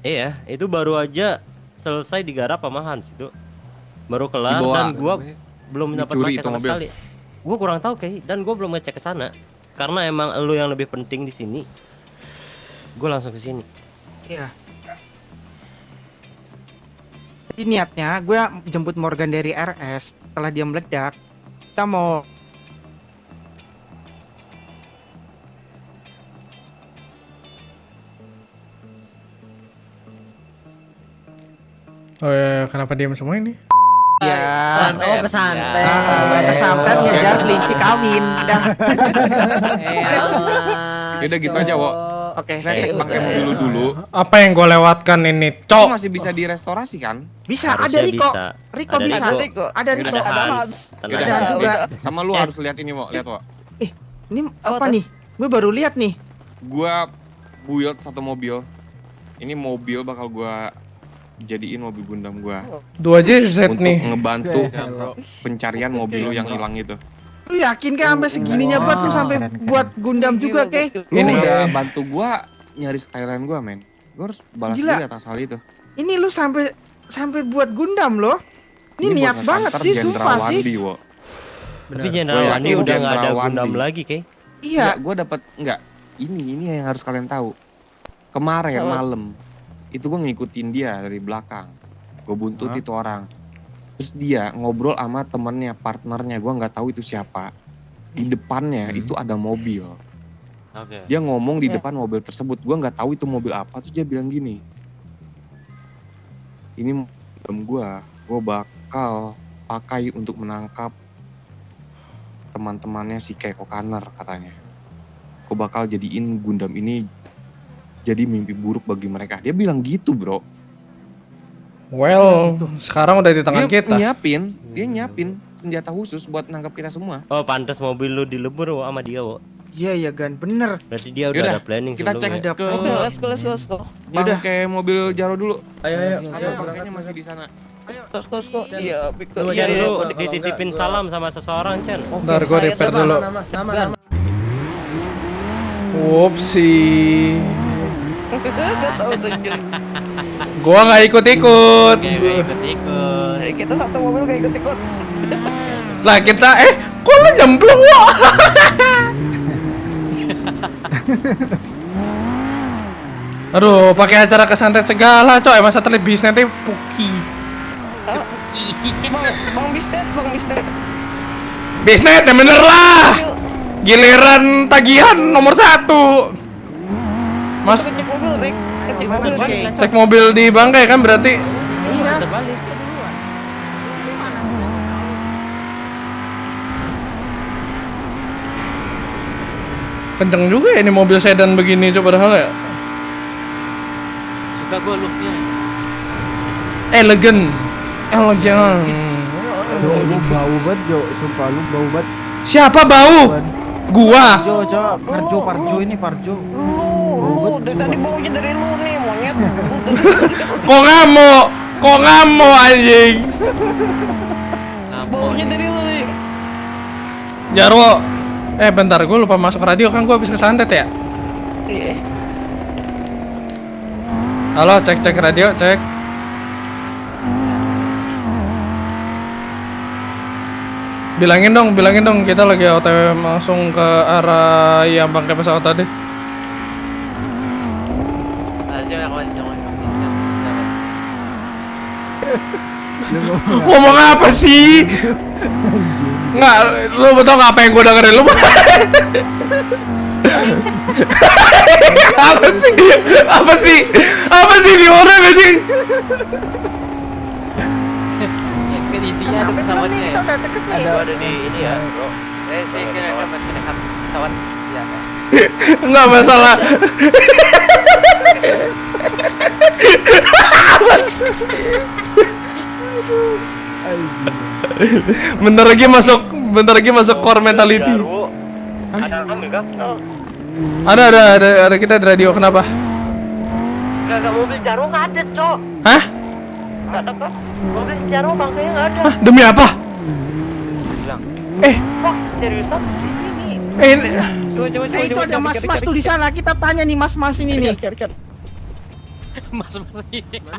Iya, itu baru aja selesai digarap sama Hans itu. Baru kelar
Dibawa.
dan gua belum dapat
Dicuri
pakai
itu
sama
mobil.
sekali. Gue kurang tahu kayak, dan gue belum ngecek ke sana. Karena emang lu yang lebih penting di sini. Gue langsung ke sini.
Iya. Jadi niatnya gue jemput Morgan dari RS. Setelah dia meledak, kita mau
Oh ya, kenapa diam semua ini?
ya
Kesantai.
kesantan ngejar kelinci kawin. Dah.
Udah gitu aja, Wo.
Oke,
Kita cek pakai mobil lu dulu.
Apa yang gue lewatkan ini,
Itu
Cok?
masih bisa direstorasi kan?
bisa ada
Harusnya
Riko.
bisa.
Riko
Ada
bisa.
Riko.
Ada Riko.
Ada Hans. Tenang
Yaudah,
Dan
aja.
juga.
sama lu harus lihat ini, Wo. Lihat, Wo.
Ini apa nih? Gue baru lihat nih.
Gua build satu mobil. Ini mobil bakal gua jadiin mobil Gundam gua.
2JZ
Untuk
nih.
ngebantu pencarian mobil lu yang hilang itu.
Lu yakin kan sampai segininya buat lu sampai buat Gundam juga kayak?
Lu
Ini
udah bantu gua nyari Skyline gua, men. Gua harus balas
Gila.
diri atas hal itu.
Ini lu sampai buat Gundam loh. Ini
buat
niat banget
ngekanter
sih
Jenderal
sumpah sih.
Wandi, Wo.
Tapi
Gua
Jenderal
yakin
Wandi udah nggak ada
Jenderal
Gundam
Wandi.
lagi, kayak.
Iya.
Gua dapat ini yang harus kalian tahu. Kemarin malam itu gue ngikutin dia dari belakang. Gue buntut itu orang. Terus dia ngobrol sama temennya, partnernya. Gue nggak tahu itu siapa. Di depannya itu ada mobil.
Oke.
Dia ngomong di depan mobil tersebut. Gue nggak tahu itu mobil apa. Terus dia bilang gini. Ini mobil gue bakal pakai untuk menangkap teman-temannya si Keiko Kanner katanya. Gue bakal jadiin Gundam ini jadi mimpi buruk bagi mereka. Dia bilang gitu, bro.
Well, sekarang udah di tangan kita.
Dia nyiapin senjata khusus buat nangkap kita semua.
Oh, pantas mobil lu dilebur Wo, sama dia, Wo.
Iya ya Gan, bener.
Berarti dia udah
Yaudah,
ada planning
kita cek
sebelumnya.
ke
Let's go.
Yaudah.
bangkai mobil Jaro dulu.
Ayo.
Bangkainya masih di sana.
Let's go. Iya, Victor.
Chan, lu dititipin salam sama seseorang, Chan.
Bentar, gue repair dulu.
Nama.
Whoopsie.
Gak tahu tuh.
Gua nggak ikut-ikut.
Ikut-ikut.
Kita satu mobil gak ikut-ikut.
Lah kita kok lu nyemplung, Wo? Aduh, pakai acara kesantet segala, Cok. Emang satelit bisnisnya Puki.
Bang Bisnet.
Bisnis ya bener lah. Giliran tagihan nomor 1. Mas,
Cek mobil, Rick. Cek mobil, Rick.
cek mobil di bangkai kan berarti.
Iya.
Kenceng juga ya ini mobil sedan begini coba padahal ya.
Suka gue looksnya.
Elegan.
Lu bau banget, Jo. Sumpah lu bau banget.
Siapa bau? Gua.
Parjo ini Parjo. Lu dari tadi baunya dari lu nih, monyet.
Kok ngamuk anjing.
Baunya dari lu nih.
Jarwo. Bentar, gue lupa masuk radio kan gue habis kesantet ya.
Iya.
Halo, cek radio, cek. Bilangin dong kita lagi OTW langsung ke arah yang bangkai pesawat tadi. Ngomong apa sih? Nggak, lu betul nggak apa yang gue dengerin lu? Apa sih di orang anjing?
Kan intinya ada pesawatnya ya.
Ada
di ini ya, bro. Saya kira dekat pesawat. Ya.
Nggak masalah. Bentar lagi masuk core mentality.
Ada kamu enggak?
Ada kita di radio, kenapa?
Enggak mobil Jaro enggak ada, Cok.
Hah?
Enggak ada kok. Mobil Jaro bangkainya enggak ada.
Hah? Demi apa?
Bilang. Kok seriusan?
Ini
Itu ada mas-mas tuh di sana. Kita tanya nih mas-mas ini nih.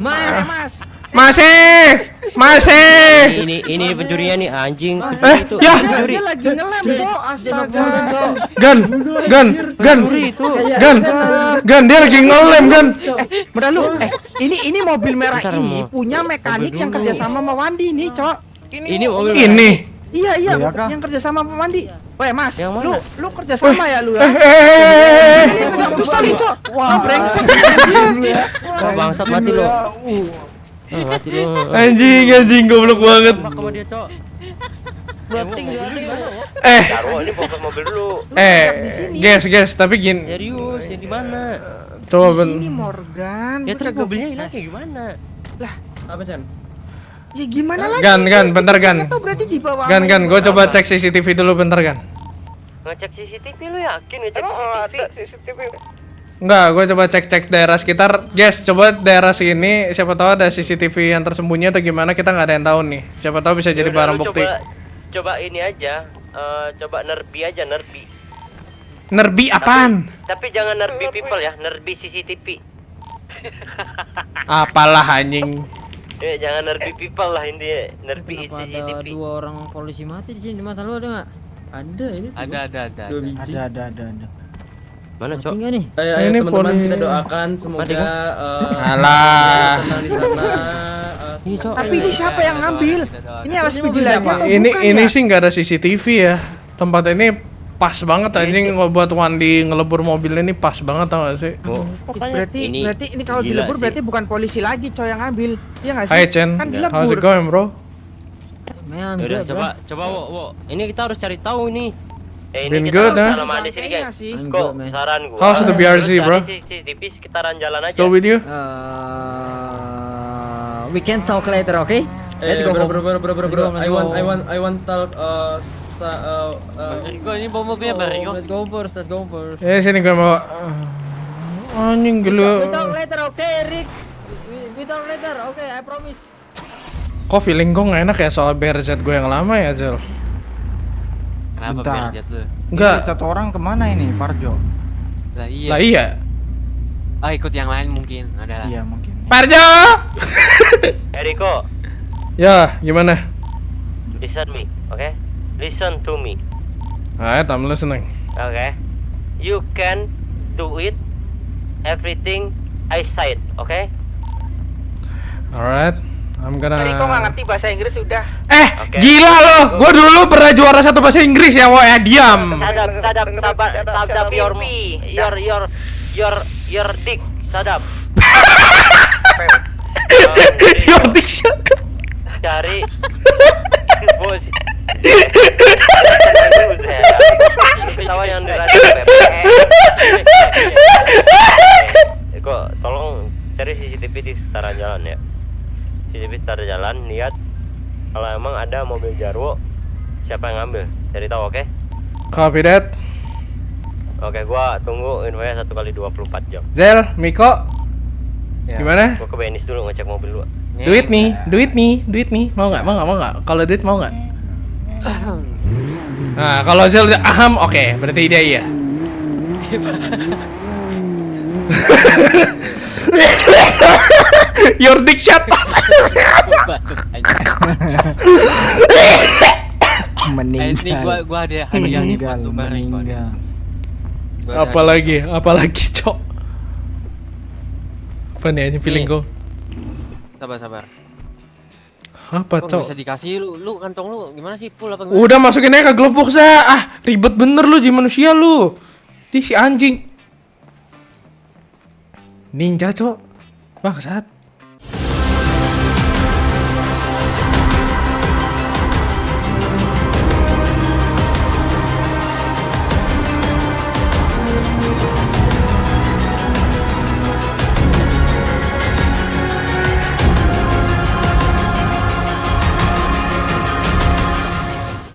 Mas.
Masih.
Ini pencurian nih anjing. Itu
ya.
pencuri.
Dia lagi ngelem, Cok. Astaga.
Gan, dia lagi ngelem, Gan.
Bentar lu. Ini mobil merah
Bentar,
ini
Mo.
punya mekanik yang kerja sama sama Wandi nih, Cok.
Ini mobil
Ini.
Iya, yang kerja sama sama Wandi. Weh, Mas,
Yang mana?
lu kerja sama ya lu ya?
Eh.
Ini pegang pistol nih, Cok. Wah, brengsek.
Wah, bangsat mati lo. Mati lo.
Anjing goblok banget.
Tembak sama dia, Cok.
Jarwo, ini fokus mobil dulu.
Guys, tapi gini.
Serius, ya di mana?
Coba
Ini Morgan.
Ya
Gua
terus
kagak
mobilnya
bekas.
hilang kayak gimana?
Apa Chan?
Ya gimana lagi?
Gan, bentar, Gan.
Atau berarti di bawah.
Gan, gue coba cek CCTV dulu bentar, Gan.
Ngecek CCTV lu yakin ngecek CCTV?
Enggak, gue coba cek daerah sekitar. Guys, coba daerah sini. Siapa tahu ada CCTV yang tersembunyi atau gimana, kita nggak ada yang tahu nih. Siapa tahu bisa jadi
Yaudah,
barang
lu
bukti.
Coba ini aja, coba nerbi aja, nerbi.
Nerbi apaan?
Tapi jangan nerbi people ya, nerbi CCTV.
Apalah anjing.
Ya jangan nerbi people lah ini, nerbi CCTV.
Dua orang polisi mati di sini, di mata lu ada nggak?
Ada ini.
Ada.
Dua biji.
Ada.
Mana, Cok?
Tinggal nih.
Ayo
Ini
teman-teman
poli-
kita doakan semoga
Alah.
tenang di sana.
Ini, Cok.
Tapi ini siapa yang ngambil? Ini LSPD lagi atau
Ini
bukan ya?
sih nggak ada CCTV ya. Tempat ini pas banget anjing buat Wandi ngelebur mobil ini pas banget tau gak sih?
Oh,
Berarti ini kalau
gila
dilebur
sih.
berarti bukan polisi lagi, Coy, yang ngambil. Iya nggak sih?
Hai Chen,
Kan
how's it
dilebur.
going bro?
Udah, coba, Wo. Ini kita harus cari tahu ini.
Ini
Been
kita
good,
harus
huh?
salaman di sini
Kayaknya
guys.
sih.
Kok saran gua.
How's the BRZ,
lu
bro?
cari CCTV sekitaran jalan aja.
Still with you?
We can talk later, okay? Let's go.
Bro.
Let's go.
I want talk
Ini bawa mobilnya Barigo.
Let's go first.
Sini gue mau. Anjing
We
gelo.
talk later, okay, Rick? We talk later, okay, I promise.
Kok feeling gue nggak enak ya soal BRZ gue yang lama ya, Zel?
Kenapa berjet lu?
Enggak.
Satu orang kemana ini, Parjo?
Lah
Lah iya.
ikut yang lain mungkin. Ada lah.
Iya mungkin.
Parjo.
Eriko,
Ya, gimana?
listen me, okay? Listen to me,
Alright, I'm listening.
okay? You can do it, everything I said, okay?
Alright, I'm gonna.
Jadi kok nggak ngerti bahasa Inggris udah.
Oke.
Gila lo. Gue dulu pernah juara satu bahasa Inggris ya, woy. Diam.
Sadap your dick, sadap.
Your dick shut up.
Cari bos. Tawa yang Kok tolong cari CCTV di sekitaran jalan ya. CCTV sekitaran jalan, lihat kalau emang ada mobil Jarwo, siapa yang ngambil? Cari tahu, oke?
Copy that.
Oke, gua tunggu infonya 1x24 jam.
Zel, Miko, gimana?
Gua ke Benis dulu ngecek mobil dulu.
Duit nih. Mau nggak? Kalau duit mau nggak? Nah, kalau Zel udah aham, oke, berarti dia iya. Your dick shut up.
Meninggal.
Gua ada hadiah nih buat lu
Meninggal.
Apalagi, Cok. Apa nih aja feeling gue?
Sabar.
Apa,
Kok
Cok?
bisa dikasih lu kantong lu gimana sih full apa enggak?
Udah masukin aja ke glove box ya. Ah, ribet bener lu jadi manusia lu. Di si anjing. Ninja, Cok. Bangsat.